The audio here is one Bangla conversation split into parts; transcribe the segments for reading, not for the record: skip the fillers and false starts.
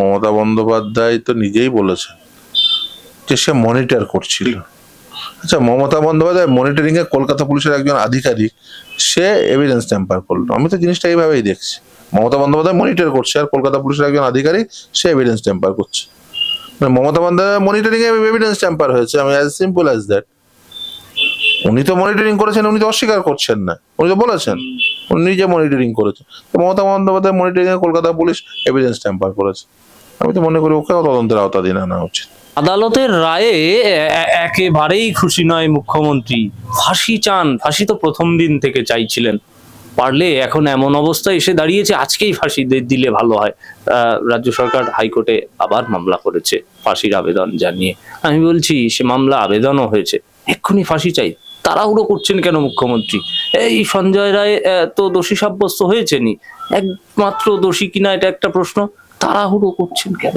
মমতা বন্দ্যোপাধ্যায় তো নিজেই বলেছেন যে সে মনিটর করছিল। আচ্ছা, মমতা বন্দ্যোপাধ্যায় মনিটরিং এ কলকাতা পুলিশের একজন আধিকারিক, সে এভিডেন্স ট্যাম্পার করলো। আমি তো জিনিসটা এইভাবেই দেখছি, মমতা বন্দ্যোপাধ্যায় মনিটর করছে আর কলকাতা পুলিশের একজন আধিকারিক সে এভিডেন্স ট্যাম্পার করছে। মানে মমতা বন্দ্যোপাধ্যায় মনিটরিং এ এভিডেন্স ট্যাম্পার হয়েছে, আমি অ্যাজ সিম্পল অ্যাজ দ্যাট। উনি তো মনিটরিং করেছেন, উনি তো অস্বীকার করছেন না, উনি তো বলেছেন উনি নিজে মনিটরিং করেছেন। তো মমতা বন্দ্যোপাধ্যায় মনিটরিং এ কলকাতা পুলিশ এভিডেন্স ট্যাম্পার করেছে। আমি তো মনে করি ওকেও তদন্তের আওতাধীন আনা উচিত। আদালতের রায়ে একেবারেই খুশি নয় মুখ্যমন্ত্রী, ফাঁসি চান। ফাঁসি তো প্রথম দিন থেকে চাইছিলেন, পারলে এখন এমন অবস্থা এসে দাঁড়িয়েছে আজকেই ফাঁসি দিলে ভালো হয়। রাজ্য সরকার হাইকোর্টে আবার মামলা করেছে ফাঁসির আবেদন জানিয়ে। আমি বলছি সে মামলা আবেদনও হয়েছে, এক্ষুনি ফাঁসি চাই। তাড়াহুড়ো করছেন কেন মুখ্যমন্ত্রী? এই সঞ্জয় রায় তো দোষী সাব্যস্ত হয়েছেনি, একমাত্র দোষী কিনা এটা একটা প্রশ্ন। তাড়াহুড়ো করছেন কেন?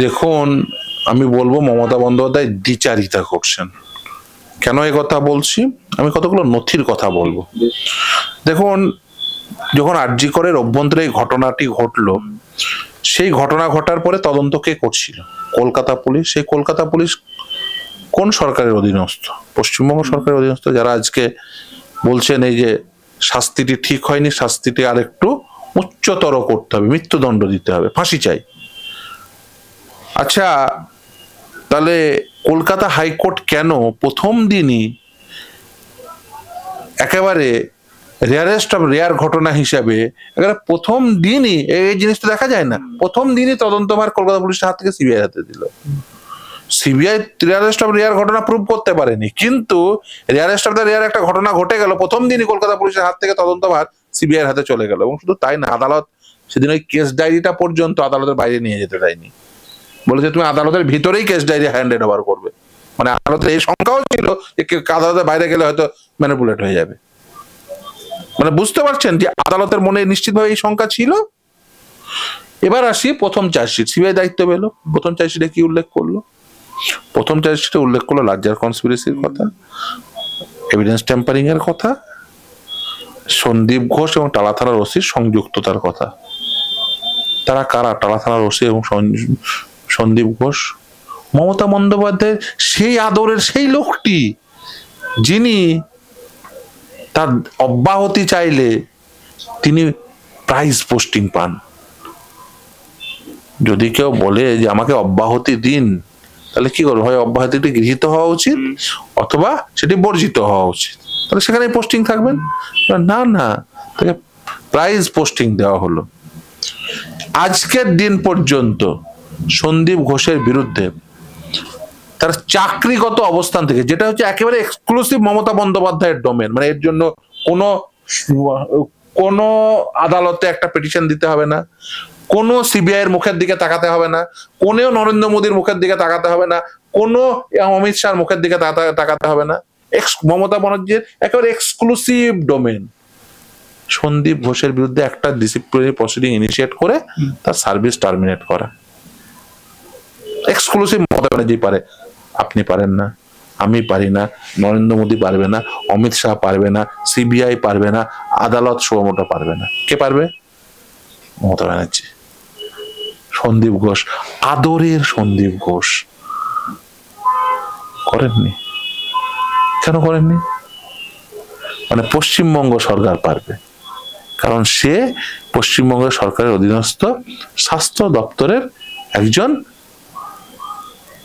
দেখুন, আমি বলবো মমতা বন্দ্যোপাধ্যায় দ্বিচারিতা করছেন। কেন এই কথা বলছি? আমি কতগুলো নথির কথা বলবো। দেখুন, যখন আরজি করের অভ্যন্তরে এই ঘটনাটি ঘটলো, সেই ঘটনা ঘটার পরে তদন্ত কে করছিল? কলকাতা পুলিশ। সেই কলকাতা পুলিশ কোন সরকারের অধীনস্থ? পশ্চিমবঙ্গ সরকারের অধীনস্থ। যারা আজকে বলছেন এই যে শাস্তিটি ঠিক হয়নি, শাস্তিটি আরেকটু উচ্চতর করতে হবে, মৃত্যুদণ্ড দিতে হবে, ফাঁসি চাই। আচ্ছা, তাহলে কলকাতা হাইকোর্ট কেন প্রথম দিনই একেবারে রেয়ারেস্ট অফ রেয়ার ঘটনা হিসাবে একেবারে প্রথম দিনই, এই জিনিসটা দেখা যায় না, প্রথম দিনই তদন্তভার কলকাতা পুলিশের হাত থেকে সিবিআই হাতে দিল। সিবিআই রেয়ারেস্ট অফ রেয়ার ঘটনা প্রুভ করতে পারেনি, কিন্তু রেয়ারেস্ট অফ দ্য রেয়ার একটা ঘটনা ঘটে গেল, প্রথম দিনই কলকাতা পুলিশের হাত থেকে তদন্তভার সিবিআই হাতে চলে গেল। এবং শুধু তাই না, আদালত সেদিন ওই কেস ডায়েরিটা পর্যন্ত আদালতের বাইরে নিয়ে যেতে দেয়নি, বলেছে তুমি আদালতের ভিতরেই কেস ডায়েরি হ্যান্ডেড ওভার করবে। মানে আদালতের এই শঙ্কাও ছিল যে আদালতের বাইরে গেলে হয়তো ম্যানিপুলেট হয়ে যাবে। মানে বুঝতে পারছেন যে আদালতের মনে নিশ্চিতভাবে এই শঙ্কা ছিল। এবার আসি প্রথম চার্জশিট, সিবিআই দায়িত্ব পেল। প্রথম চার্জশিটে কি উল্লেখ করলো? প্রথম চার্জশিটে উল্লেখ করলো লার্জার কনস্পিরেসির কথা, এভিডেন্স ট্যাম্পারিং এর কথা, সন্দীপ ঘোষ এবং টালা থানার ওসির সংযুক্ততার কথা। তারা কারা? টালা থানার ওসি এবং সন্দীপ ঘোষ মমতা বন্দ্যোপাধ্যায়ের সেই আদরের সেই লোকটি, যিনি তার অব্যাহতি চাইলে তিনি প্রাইজ পোস্টিং পান। যদি কেউ বলে যে আমাকে অব্যাহতি দিন, তাহলে কি করবো? হয় অব্যাহতিটি গৃহীত হওয়া উচিত অথবা সেটি বর্জিত হওয়া উচিত, তাহলে সেখানে পোস্টিং থাকবেন। না না, তাকে প্রাইজ পোস্টিং দেওয়া হলো। আজকের দিন পর্যন্ত সন্দীপ ঘোষের বিরুদ্ধে তার চাকরিগত অবস্থান থেকে, যেটা হচ্ছে একেবারে এক্সক্লুসিভ মমতা বন্দ্যোপাধ্যায়ের ডোমেন, মানে এর জন্য কোনো আদালতে একটা পিটিশন দিতে হবে না, কোনো সিবিআই এর মুখের দিকে তাকাতে হবে না, কোনো নরেন্দ্র মোদীর মুখের দিকে তাকাতে হবে না, কোনো অমিত শাহর মুখের দিকে তাকাতে হবে না। মমতা বন্দ্যোপাধ্যায়ের একেবারে এক্সক্লুসিভ ডোমেন সন্দীপ ঘোষের বিরুদ্ধে একটা ডিসিপ্লিনারি প্রসিডিং ইনিশিয়েট করে তার সার্ভিস টার্মিনেট করা। এক্সক্লুসিভ মমতা ব্যানার্জি পারে, আপনি পারেন না, আমি পারি না, নরেন্দ্র মোদী পারবে না, অমিত শাহ পারবে না, সিবিআই পারবে না, আদালত সুমোটো পারবে না। কে পারবে? মমতা ব্যানার্জি। সন্দীপ ঘোষ, আদরের সন্দীপ ঘোষ করেননি। কেন করেননি? মানে পশ্চিমবঙ্গ সরকার পারবে, কারণ সে পশ্চিমবঙ্গ সরকারের অধীনস্থ স্বাস্থ্য দপ্তরের একজন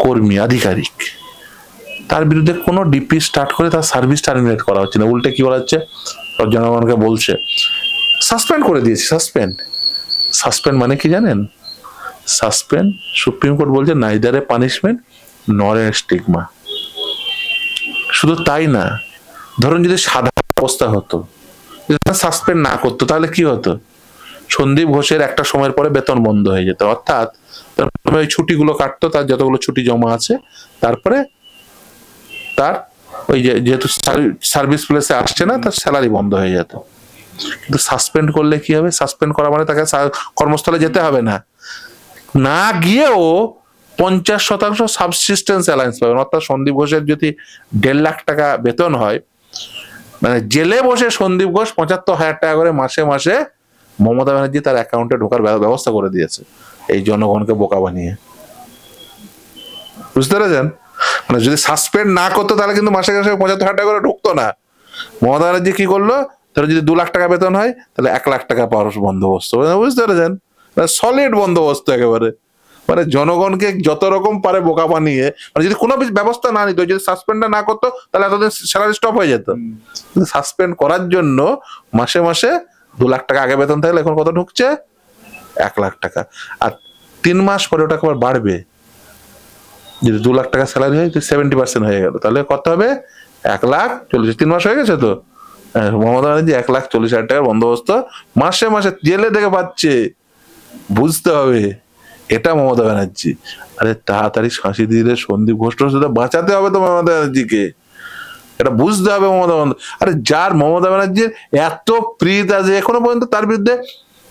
কর্মী, আধিকারিক। তার বিরুদ্ধে কোনো ডিপি স্টার্ট করে তার সার্ভিস টার্মিনেট করা হচ্ছে না, উল্টে কি বলা হচ্ছে, জনগণকে বলছে সাসপেন্ড করে দিয়েছি। সাসপেন্ড মানে কি জানেন? সাসপেন্ড, সুপ্রিম কোর্ট বলছে নাইদার এ পানিশমেন্ট নর এ স্টিগমা। শুধু তাই না, ধরুন যদি সাধারণ অবস্থা হতো, সাসপেন্ড না করতো, তাহলে কি হতো? সন্দীপ ঘোষের একটা সময়ের পরে বেতন বন্ধ হয়ে যেত, অর্থাৎ ওই ছুটিগুলো কাটতো, তার যতগুলো ছুটি জমা আছে, তারপরে তার ওই যেহেতু সার্ভিস প্লেসে আসছে না, তার স্যালারি বন্ধ হয়ে যেত। কিন্তু সাসপেন্ড করলে কি হবে? সাসপেন্ড করা মানে তাকে কর্মস্থলে যেতে হবে না, না গিয়েও 50% সাবসিস্টেন্স অ্যালায়েন্স পাবেন। অর্থাৎ সন্দীপ ঘোষের যদি 1.5 লাখ টাকা বেতন হয়, মানে জেলে বসে সন্দীপ ঘোষ 75,000 টাকা করে মাসে মাসে মমতা ব্যানার্জি তার অ্যাকাউন্টে ঢোকার ব্যবস্থা করে দিয়েছে। এই জনগণকে বোকা বানিয়ে। বুঝতে পেরেছেন? মানে যদি সাসপেন্ড না করতো তাহলে কিন্তু মাসে মাসে 75,000 টাকা করে ঢুকতো না। মমতা ব্যানার্জি কি করলো, তাহলে যদি 2 লাখ টাকা বেতন হয় তাহলে 1 লাখ টাকা পাওয়ার বন্দোবস্ত। বুঝতে পেরেছেন? সলিড বন্দোবস্ত একেবারে। মানে জনগণকে যত রকম পারে বোকা বানিয়ে, মানে যদি কোনো ব্যবস্থা না নিত, যদি সাসপেন্ড না করতো তাহলে এতদিন স্যালারি স্টপ হয়ে যেত। সাসপেন্ড করার জন্য মাসে মাসে 2 লাখ টাকা আগে বেতন থাকলে এখন কত ঢুকছে? 1 লাখ টাকা। আর 3 মাস পরে ওটা আবার বাড়বে। যদি 2 লাখ টাকা স্যালারি হয় 70% হয়ে গেল, তাহলে কত হবে? 1,40,000। 3 মাস হয়ে গেছে তো। মমতা ব্যানার্জি 1,40,000 টাকার বন্দোবস্ত মাসে মাসে জেলে থেকে পাচ্ছে। বুঝতে হবে এটা মমতা ব্যানার্জি। আরে তাড়াতাড়ি ফাঁসি দিলে সন্দীপ ঘোষের সাথে বাঁচাতে হবে তো মমতা ব্যানার্জিকে, এটা বুঝতে হবে মমতা বন্দ্যোপাধ্যায়। আরে যার মমতা ব্যানার্জির এত প্রীত আছে, এখনো পর্যন্ত তার বিরুদ্ধে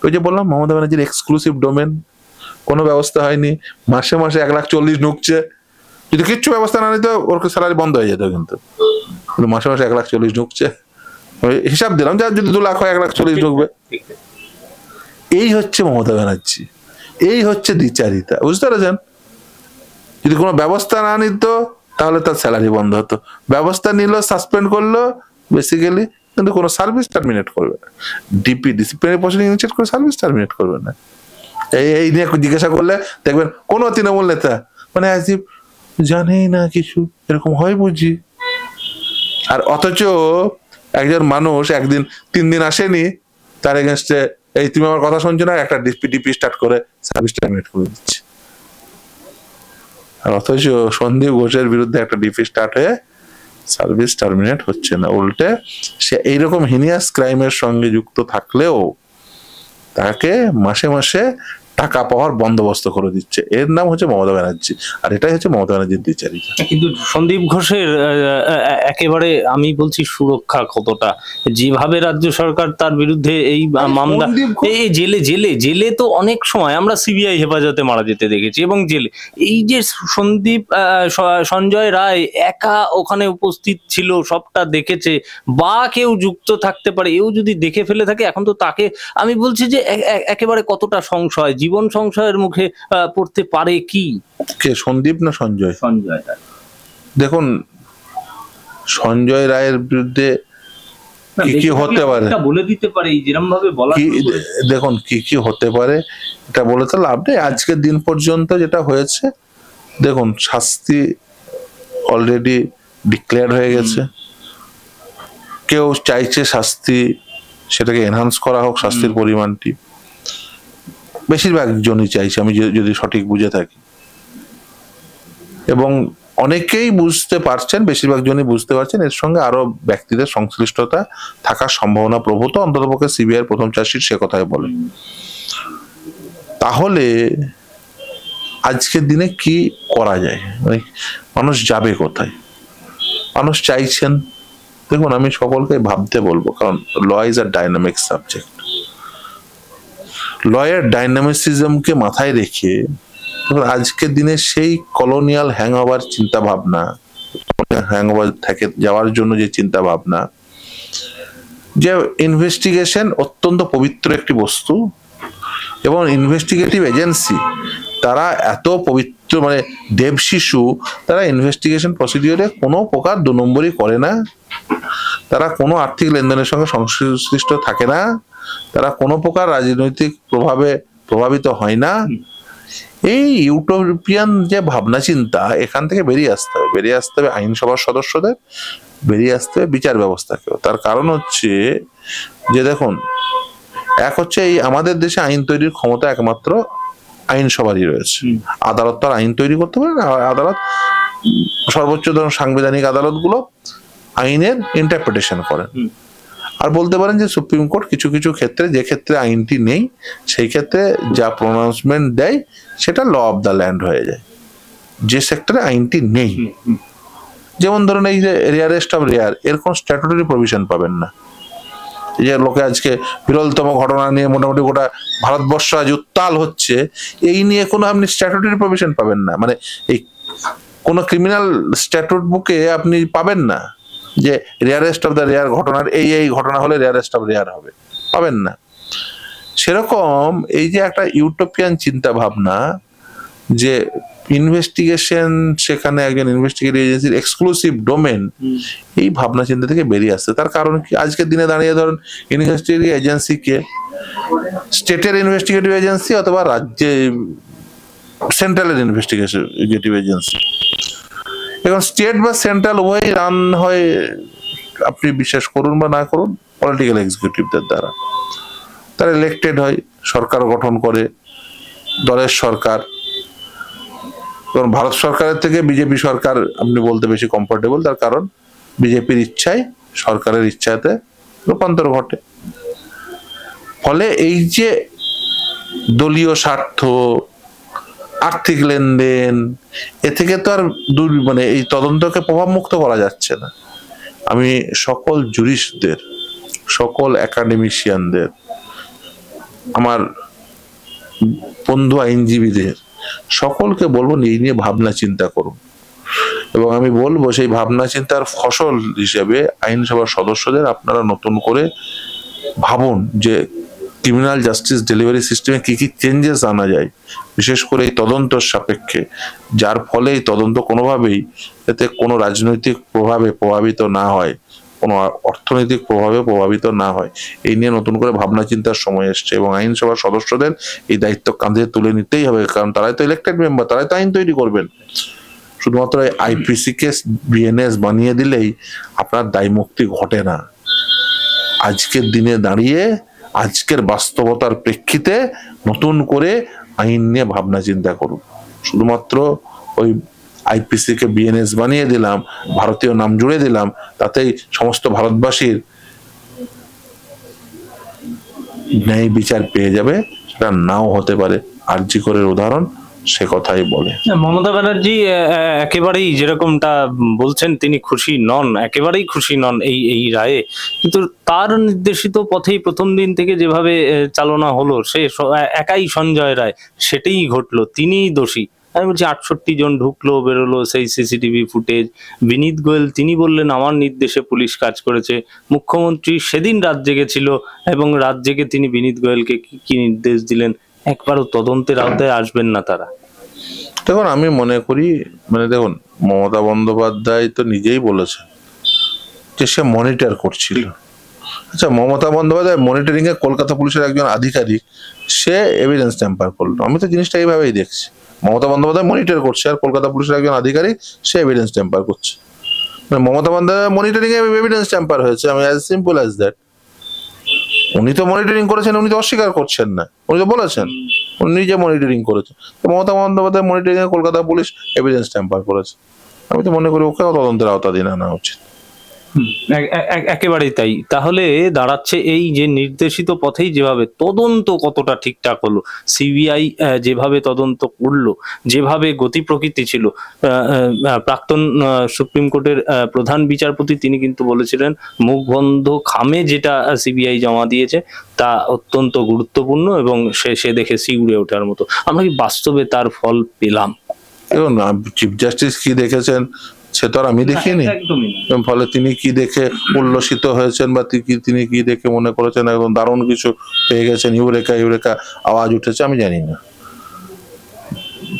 ওই যে বললাম মমতা ব্যানার্জির এক্সক্লুসিভ ডোমেন, কোনো ব্যবস্থা হয়নি। মাসে মাসে 1,40,000 ঢুকছে। যদি কিচ্ছু ব্যবস্থা না নিত ওর স্যালারি বন্ধ হয়ে যেত, কিন্তু মাসে মাসে 1,40,000 ঢুকছে। হিসাব দিলাম, যার যদি 2 লাখ হয় 1,40,000 ঢুকবে। এই হচ্ছে মমতা ব্যানার্জি, এই হচ্ছে দ্বিচারিতা। বুঝতে পেরেছেন? যদি কোনো ব্যবস্থা না নিত তাহলে তার স্যালারি বন্ধ হতো। ব্যবস্থা নিল, সাসপেন্ড করলো বেসিক্যালি, কিন্তু কোনো সার্ভিস টার্মিনেট করবে না। ডিপি ডিসিপ্লিনারি প্রসিডিং ইনিশিয়েট করে সার্ভিস টার্মিনেট করবে না। এই নিয়ে জিজ্ঞাসা করলে দেখবেন কোন তৃণমূল নেতা মানে আজিব জানেই না কিছু, এরকম হয় বুঝি। আর অথচ একজন মানুষ একদিন 3 দিন আসেনি, তার এগেনস্টে এই তুমি আমার কথা শুনছো না, একটা ডিপি স্টার্ট করে সার্ভিস টার্মিনেট করে দিচ্ছে। আর অথচ সন্দীপ ঘোষের বিরুদ্ধে একটা ডিপি স্টার্ট হয়ে সার্ভিস টার্মিনেট হচ্ছে না। উল্টে সে এইরকম হিনিয়াস ক্রাইমের সঙ্গে যুক্ত থাকলেও তাকে মাসে মাসে টাকা পাওয়ার বন্দোবস্ত করে দিচ্ছে। এর নাম হচ্ছে মমতা ব্যানার্জি, আর এটাই হচ্ছে মমতা ব্যানার্জির দ্বিচারিতা। কিন্তু সন্দীপ ঘোষের একেবারে আমি বলছি সুরক্ষা কতটা, যেভাবে রাজ্য সরকার তার বিরুদ্ধে এই মামলা, এই জেলে জেলে জেলে তো অনেক সময় আমরা সিবিআই হেফাজতে মারা যেতে দেখেছি, এবং জেলে এই যে সঞ্জয় রায় একা ওখানে উপস্থিত ছিল, সবটা দেখেছে, বা কেউ যুক্ত থাকতে পারে, এও যদি দেখে ফেলে থাকে, এখন তো তাকে আমি বলছি যে একেবারে কতটা সংশয়, জীবন সংশয়ের মুখে পড়তে পারে। কি কে, সন্দীপ না সঞ্জয়? সঞ্জয় রায়। দেখুন সঞ্জয় রায়ের বিরুদ্ধে কি কি হতে পারে বলে দিতে পারে, যেরকম ভাবে বলা, দেখুন কি কি হতে পারে এটা বলে তো লাভ নেই। আজকের দিন পর্যন্ত যেটা হয়েছে, দেখুন শাস্তি অলরেডি ডিক্লেয়ার হয়ে গেছে। কেউ চাইছে শাস্তি সেটাকে এনহান্স করা হোক, শাস্তির পরিমাণটি। বেশিরভাগ জনই চাইছে, আমি যদি সঠিক বুঝে থাকি, এবং অনেকেই বুঝতে পারছেন, বেশিরভাগ জনই বুঝতে পারছেন এর সঙ্গে আরো ব্যক্তিদের সংশ্লিষ্টতা থাকার সম্ভাবনা প্রভূত। অন্ততপক্ষে সিবিআই প্রথম চার্জশিট সে কথাই বলে। তাহলে আজকের দিনে কি করা যায়, মানে মানুষ যাবে কোথায়? মানুষ চাইছেন, দেখুন আমি সকলকে ভাবতে বলবো, কারণ law is a dynamic subject. লয়ের ডাইনামিসিজমকে মাথায় রেখে আজকের দিনে সেই কলোনিয়াল হ্যাংওভার চিন্তা ভাবনা, হ্যাংওভার থেকে যাওয়ার জন্য যে চিন্তা ভাবনা, যে ইনভেস্টিগেশন অত্যন্ত পবিত্র একটি বস্তু, এবং ইনভেস্টিগেটিভ এজেন্সি তারা এত পবিত্র, মানে দেব শিশু, তারা ইনভেস্টিগেশন প্রসিডিওরে কোনো প্রকার 2 নম্বরই করে না। তারা কোনো আর্থিক লেনদেনের সঙ্গে সংশ্লিষ্ট থাকে না। তারা কোনো প্রকার রাজনৈতিক প্রভাবে প্রভাবিত হয় না। এই ইউটোপিয়ান যে ভাবনা চিন্তা, এখান থেকে বেরিয়ে আসতে হবে। বেরিয়ে আসতে হবে আইনসভার সদস্যদের, বেরিয়ে আসতে হবে বিচার ব্যবস্থাকেও। তার কারণ হচ্ছে যে দেখুন, এক হচ্ছে এই আমাদের দেশে আইন তৈরির ক্ষমতা একমাত্র আইনসভারই রয়েছে। আদালত তো আর আইন তৈরি করতে পারে না। আদালত সর্বোচ্চ ধরুন সাংবিধানিক আদালতগুলো আইনের ইন্টারপ্রিটেশন করেন। আর বলতে পারেন যে সুপ্রিম কোর্ট কিছু কিছু ক্ষেত্রে, যে ক্ষেত্রে আইনটি নেই সেই ক্ষেত্রে যা প্রোনাউন্সমেন্ট দেয় সেটা ল অফ দ্য ল্যান্ড হয়ে যায়, যে সেক্টরে আইনটি নেই। যেমন ধরুন এই যে রেয়ারেস্ট অফ রেয়ার, এর কোন স্ট্যাটুটরি প্রভিশন পাবেন না। এই যে লোকে আজকে বিরলতম ঘটনা নিয়ে মোটামুটি গোটা ভারতবর্ষ আজ উত্তাল হচ্ছে, এই নিয়ে কোনো আপনি স্ট্যাটুটরি প্রভিশন পাবেন না। মানে এই কোনো ক্রিমিনাল স্ট্যাটুট বুকে আপনি পাবেন না যে রেয়ারেস্ট অফ দ্য রেয়ার ঘটনার এই ঘটনা হলে রেয়ারেস্ট অফ রেয়ার হবে, পাবেন না। সেরকম এই যে একটা ইউটোপিয়ান চিন্তা ভাবনা যে ইনভেস্টিগেশন সেখানে একজন ইনভেস্টিগেটিভ এজেন্সির এক্সক্লুসিভ ডোমেন, এই ভাবনা চিন্তা থেকে বেরিয়ে আসছে। তার কারণ কি, আজকের দিনে দাঁড়িয়ে ধরুন ইনভেস্টিগেটিভ এজেন্সিকে স্টেটের ইনভেস্টিগেটিভ এজেন্সি অথবা রাজ্যে সেন্ট্রালের ইনভেস্টিগেটিভ এজেন্সি, এখন স্টেট বা সেন্ট্রাল উভয়ই রান হয়, আপনি বিশ্বাস করুন বা না করুন, পলিটিক্যাল এক্সিকিউটিভদের দ্বারা। তারা ইলেক্টেড হয়, সরকার গঠন করে, দলের সরকার। কারণ ভারত সরকারের থেকে বিজেপি সরকার আপনি বলতে বেশি কমফোর্টেবল, তার কারণ বিজেপির ইচ্ছায় সরকারের ইচ্ছাতে রূপান্তর ঘটে। ফলে এই যে দলীয় স্বার্থ, আর্থিক লেনদেন, এ থেকে তো আর মানে এই তদন্তকে প্রভাব মুক্ত করা যাচ্ছে না। আমি সকল জুরিস্টদের, সকল একাডেমিশিয়ানদের, আমার বন্ধু আইনজীবীদের সকলকে বলবো এই নিয়ে ভাবনা চিন্তা করুন। এবং আমি বলবো সেই ভাবনা চিন্তার ফসল হিসেবে আইনসভার সদস্যদের আপনারা নতুন করে ভাবুন যে ক্রিমিনাল জাস্টিস ডেলিভারি সিস্টেমে কি কি চেঞ্জেস আনা যায়, বিশেষ করে এই তদন্তর সাপেক্ষে, যার ফলে এই তদন্ত কোনোভাবেই এতে কোনো রাজনৈতিক প্রভাবে প্রভাবিত না হয়, কোনো অর্থনৈতিক প্রভাবে প্রভাবিত না হয়। এই নিয়ে নতুন করে ভাবনা চিন্তার সময় এসছে এবং আইনসভার সদস্যদের এই দায়িত্ব কাঁধে তুলে নিতেই হবে, কারণ তারাই তো ইলেক্টেড মেম্বার, তারাই তো আইন তৈরি করবেন। শুধুমাত্র আইপিসি কে বিএনএস বানিয়ে দিলেই আপনার দায় মুক্তি ঘটে না। আজকের দিনে দাঁড়িয়ে, আজকের বাস্তবতার প্রেক্ষিতে নতুন করে আইন নিয়ে ভাবনা চিন্তা করুন। শুধুমাত্র ওই আইপিসি কে বিএনএস বানিয়ে দিলাম, ভারতীয় নাম জুড়ে দিলাম, তাতেই সমস্ত ভারতবাসীর ন্যায় বিচার পেয়ে যাবে, সেটা নাও হতে পারে। আরজি করের উদাহরণ সে কথাই বলে। মমতা ব্যানার্জি একেবারেই যেরকমটা বলছেন তিনি খুশি নন, একেবারেই খুশি নন এই রায়ে, কিন্তু তার নির্দেশিত পথেই প্রথম দিন থেকে যেভাবে চালনা হলো, সে একাই সঞ্জয় রায়, সেটাই ঘটলো, তিনিই দোষী। আমি বলছি 68 জন ঢুকলো বেরোলো, সেই সিসিটিভি ফুটেজ। বিনীত গোয়েল তিনি বললেন আমার নির্দেশে পুলিশ কাজ করেছে। মুখ্যমন্ত্রী সেদিন রাত জেগেছিল এবং রাত জেগে তিনি বিনীত গোয়েলকে কি নির্দেশ দিলেন, একবারও তদন্তের আওতায় আসবেন না তারা। দেখুন, আমি মনে করি, মানে দেখুন, মমতা বন্দ্যোপাধ্যায় তো নিজেই বলেছে যে সে মনিটর করছিল। আচ্ছা, মমতা বন্দ্যোপাধ্যায় মনিটরিং এ কলকাতা পুলিশের একজন আধিকারিক, সে এভিডেন্স ট্যাম্পার করলো। আমি তো জিনিসটা এইভাবেই দেখছি, মমতা বন্দ্যোপাধ্যায় মনিটর করছে আর কলকাতা পুলিশের একজন আধিকারিক সে এভিডেন্স ট্যাম্পার করছে। মানে মমতা বন্দ্যোপাধ্যায় মনিটরিং এ এভিডেন্স ট্যাম্পার হয়েছে, আমি অ্যাজ সিম্পল অ্যাজ দ্যাট। উনি তো মনিটরিং করেছেন, উনি তো অস্বীকার করছেন না, উনি তো বলেছেন উনি নিজে মনিটরিং করেছেন। তো মমতা বন্দ্যোপাধ্যায় মনিটরিং এ কলকাতা পুলিশ এভিডেন্স ট্যাম্পার করেছে, আমি তো মনে করি ওকেও তদন্তের আওতাধীন আনা উচিত। একেবারেই তাই। তাহলে দাঁড়াচ্ছে এই যে নির্দেশিত পথেই যেভাবে তদন্ত কতটা ঠিকঠাক হলো, সিবিআই যেভাবে তদন্ত করলো, যেভাবে গতি প্রকৃতি ছিল, প্রাক্তন সুপ্রিম কোর্টের প্রধান বিচারপতি তিনি কিন্তু বলেছিলেন মুখ বন্ধ খামে যেটা সিবিআই জমা দিয়েছে তা অত্যন্ত গুরুত্বপূর্ণ এবং সে দেখে শিউরে ওঠার মতো। আমরা কি বাস্তবে তার ফল পেলাম? দেখুন, চিফ জাস্টিস কি দেখেছেন সে তো আর আমি দেখিনি, ফলে তিনি কি দেখে উল্লসিত হয়েছেন বা তিনি কি দেখে মনে করেছেন একদম দারুণ কিছু পেয়ে গেছেন, ইউরেকা ইউরেকা আওয়াজ উঠেছে, আমি জানি না।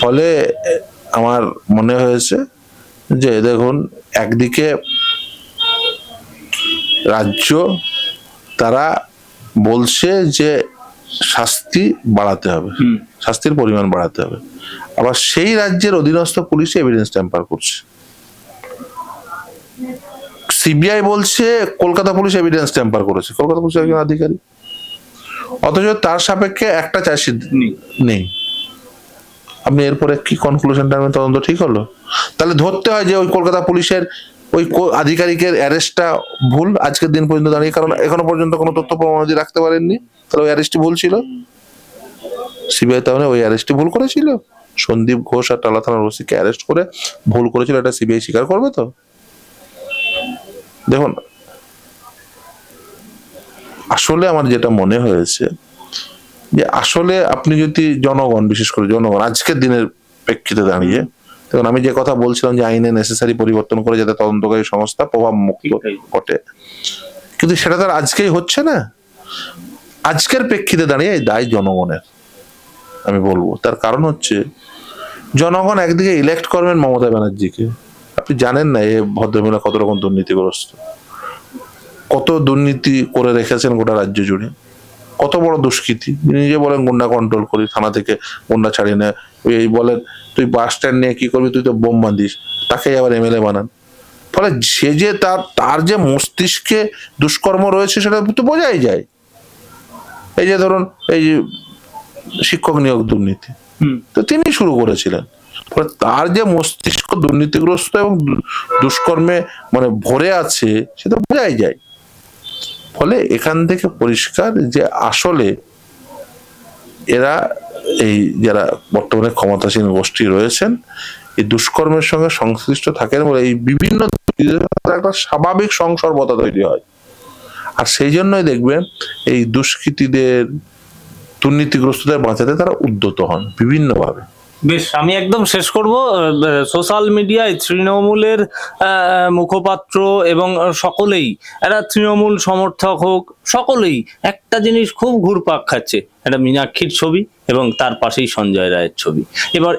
ফলে আমার মনে হয়েছে যে দেখুন, একদিকে রাজ্য তারা বলছে যে শাস্তি বাড়াতে হবে, শাস্তির পরিমাণ বাড়াতে হবে, আবার সেই রাজ্যের অধীনস্থ পুলিশ এভিডেন্স ট্যাম্পার করছে। সিবিআই বলছে কলকাতা পুলিশ এভিডেন্স ট্যাম্পার করেছে, কলকাতা পুলিশের একজন আধিকারিক, অথচ তার সাপেক্ষে একটা চার্জশিট নেই। আপনি এরপরে কি কনক্লুশন টার্মে তদন্ত ঠিক হলো? তাহলে ধরতে হয় যে ওই কলকাতা পুলিশের ওই আধিকারিকের অ্যারেস্টটা ভুল আজকের দিন পর্যন্ত দাঁড়িয়ে, কারণ এখনো পর্যন্ত কোনো তথ্য প্রমাণ রাখতে পারেননি, তাহলে ওই অ্যারেস্টটি ভুল ছিল। সিবিআই তাহলে ওই অ্যারেস্টটি ভুল করেছিল, সন্দীপ ঘোষ আর টালা থানার ওসিকে অ্যারেস্ট করে ভুল করেছিল, এটা সিবিআই স্বীকার করবে তো? দেখুন, আসলে আমার যেটা মনে হয়েছে যে আসলে আপনি যদি জনগণ, বিশেষ করে জনগণ আজকের দিনের প্রেক্ষিতে দাঁড়িয়ে, দেখুন আমি যে কথা বলছিলাম যে আইনে নেসেসারি পরিবর্তন করে যাতে তদন্তকারী সংস্থা প্রভাব মুক্ত ঘটে, কিন্তু সেটা তো আর আজকেই হচ্ছে না। আজকের প্রেক্ষিতে দাঁড়িয়ে এই দায় জনগণের আমি বলবো। তার কারণ হচ্ছে জনগণ একদিকে ইলেক্ট করবেন মমতা ব্যানার্জিকে, আপনি জানেন না এ ভদ্রমহিলা কত রকম দুর্নীতিগ্রস্ত, কত দুর্নীতি করে রেখেছেন গোটা রাজ্য জুড়ে, কত বড় দুষ্কৃতি। নিজে বলেন গুন্ডা কন্ট্রোল করি, থানা থেকে গুন্ডা ছাড়িয়ে নেয়। এই বলেন তুই বাস স্ট্যান্ড নিয়ে কি করবি, তুই তো বোম বাঁধিস, তাকে আবার এমএলএ বানান। ফলে সে যে তার যে মস্তিষ্কে দুষ্কর্ম রয়েছে সেটা তো বোঝাই যায়। এই যে ধরুন এই যে শিক্ষক নিয়োগ দুর্নীতি, তো তিনি শুরু করেছিলেন। তার যে মস্তিষ্ক দুর্নীতিগ্রস্ত এবং দুষ্কর্মে মানে ভরে আছে সেটা বোঝাই যায়। ফলে এখান থেকে পরিষ্কার যে আসলে এরা এই যারা বর্তমানে ক্ষমতাসীন গোষ্ঠী রয়েছেন এই দুষ্কর্মের সঙ্গে সংশ্লিষ্ট থাকেন বলে এই বিভিন্ন একটা স্বাভাবিক সংসর্বতা তৈরি হয়। আর সেই জন্যই দেখবেন এই দুষ্কৃতীদের দুর্নীতিগ্রস্তদের বাঁচাতে তারা উদ্যত হন বিভিন্নভাবে। বেশ, আমি একদম শেষ করব। সোশ্যাল মিডিয়ায় তৃণমূলের মুখপাত্র এবং সকলেই, এরা তৃণমূল সমর্থক হোক সকলেই একটা জিনিস খুব ঘুরপাক খাচ্ছে, একটা মীনাক্ষীর ছবি এবং তার পাশেই সঞ্জয় রায়ের ছবি। এবার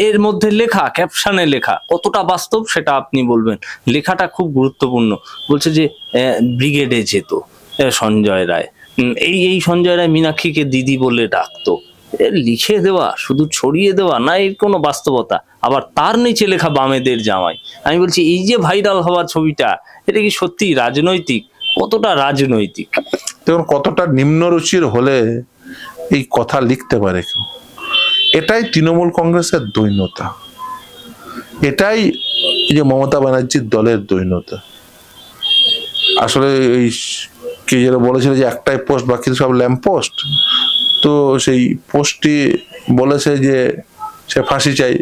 এর মধ্যে লেখা, ক্যাপশনে লেখা কতটা বাস্তব সেটা আপনি বলবেন। লেখাটা খুব গুরুত্বপূর্ণ, বলছে যে ব্রিগেডে যেত সঞ্জয় রায়, এই সঞ্জয় রায় মীনাক্ষীকে দিদি বলে ডাকতো। লিখে দেওয়া, শুধু ছড়িয়ে দেওয়া না, এর কোনো বাস্তবতা। আবার তার নিচে লেখা বামেদের জামাই। আমি বলছি এই যে ভাইরাল হওয়া ছবিটা, এটা কি সত্যি রাজনৈতিক? কতটা রাজনৈতিক? দেখুন কতটা নিম্নরুচির হলে এই কথা লিখতে পারে কেউ। এটাই তৃণমূল কংগ্রেসের দৈন্যতা, এটাই যে মমতা ব্যানার্জির দলের দৈন্যতা। আসলে এই কি যেন বলেছিল যে একটাই পোস্ট, বাকি সব ল্যাম্প পোস্ট। তো সেই পোস্টটি বলেছে যে সে ফাঁসি চাই,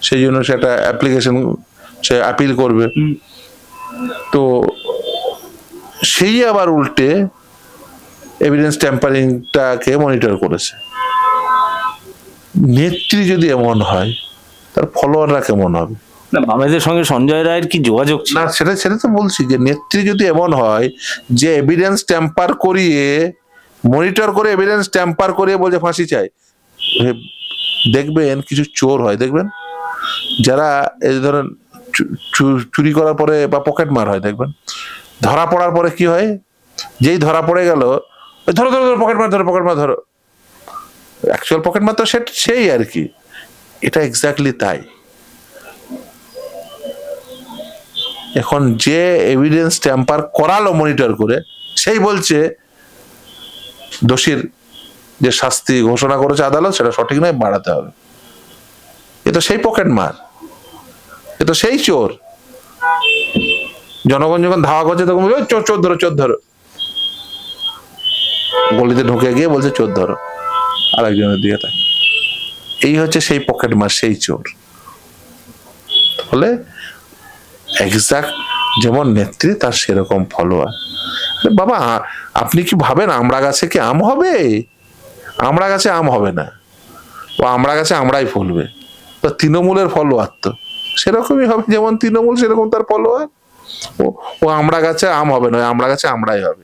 সেই জন্য সে একটা অ্যাপ্লিকেশন সে আপিল করবে। তো সেই আবার উল্টে এভিডেন্স ট্যাম্পারিংটাকে মনিটর করেছে। নেত্রী যদি এমন হয় তার ফলোয়াররা কেমন হবে? না, বামেদের সঙ্গে সঞ্জয় রায়ের কি যোগাযোগ ছিল? না, সেটা তো বলছি যে নেত্রী যদি এমন হয় যে এভিডেন্স ট্যাম্পার করিয়ে মনিটর করে এভিডেন্স ট্যাম্পার করিয়ে বলছে ফাঁসি চাই, দেখবেন কিছু চোর হয়, দেখবেন যারা এই ধরেন চুরি করার পরে বা পকেট মার হয়, দেখবেন ধরা পড়ার পরে কি হয়, যেই ধরা পড়ে গেল ধরো ধরো ধরো পকেট মার ধরো, পকেট মার ধরো, অ্যাকচুয়াল পকেট মার তো সেই আর কি। এটা এক্স্যাক্টলি তাই। এখন যে এভিডেন্স ট্যাম্পার করালো মনিটর করে, সেই বলছে দোষীর যে শাস্তি ঘোষণা করেছে আদালত সেটা সঠিক নয়, বাড়াতে হবে। এ তো সেই পকেট মার, এ তো সেই চোর। জনগণ যখন ধাওয়া করছে তখন বলবে চোর চোর ধরো, চোর ধরো। গলিতে ঢুকে গিয়ে বলছে চোর ধরো, আরেকজনের দিকে তাই। এই হচ্ছে সেই পকেট মার, সেই চোর। ফলে এক্সাক্ট যেমন নেত্রী তার সেরকম ফলোয়ার। বাবা আপনি কি ভাবেন আমড়া গাছে কি আম হবে? আমড়া গাছে আম হবে না, ও আমড়া গাছে আমড়াই ফলবে। তো তৃণমূলের ফলোয়ার তো সেরকমই হবে, যেমন তৃণমূল সেরকম তার ফলোয়ার। ও আমড়া গাছে আম হবে না, আমড়া গাছে আমড়াই হবে।